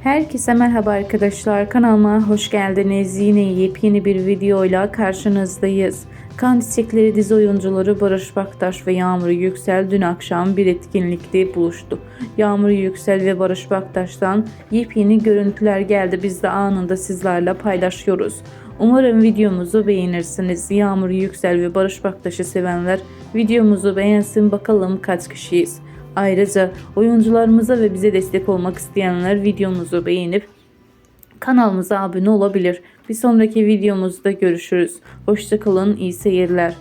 Herkese merhaba arkadaşlar, kanalıma hoş geldiniz. Yine yepyeni bir videoyla karşınızdayız. Kan Çiçekleri dizi oyuncuları Barış Baktaş ve Yağmur Yüksel dün akşam bir etkinlikte buluştu. Yağmur Yüksel ve Barış Baktaş'tan yepyeni görüntüler geldi. Biz de anında sizlerle paylaşıyoruz. Umarım videomuzu beğenirsiniz. Yağmur Yüksel ve Barış Baktaş'ı sevenler videomuzu beğensin, bakalım kaç kişiyiz. Ayrıca oyuncularımıza ve bize destek olmak isteyenler videomuzu beğenip kanalımıza abone olabilir. Bir sonraki videomuzda görüşürüz. Hoşça kalın, iyi seyirler.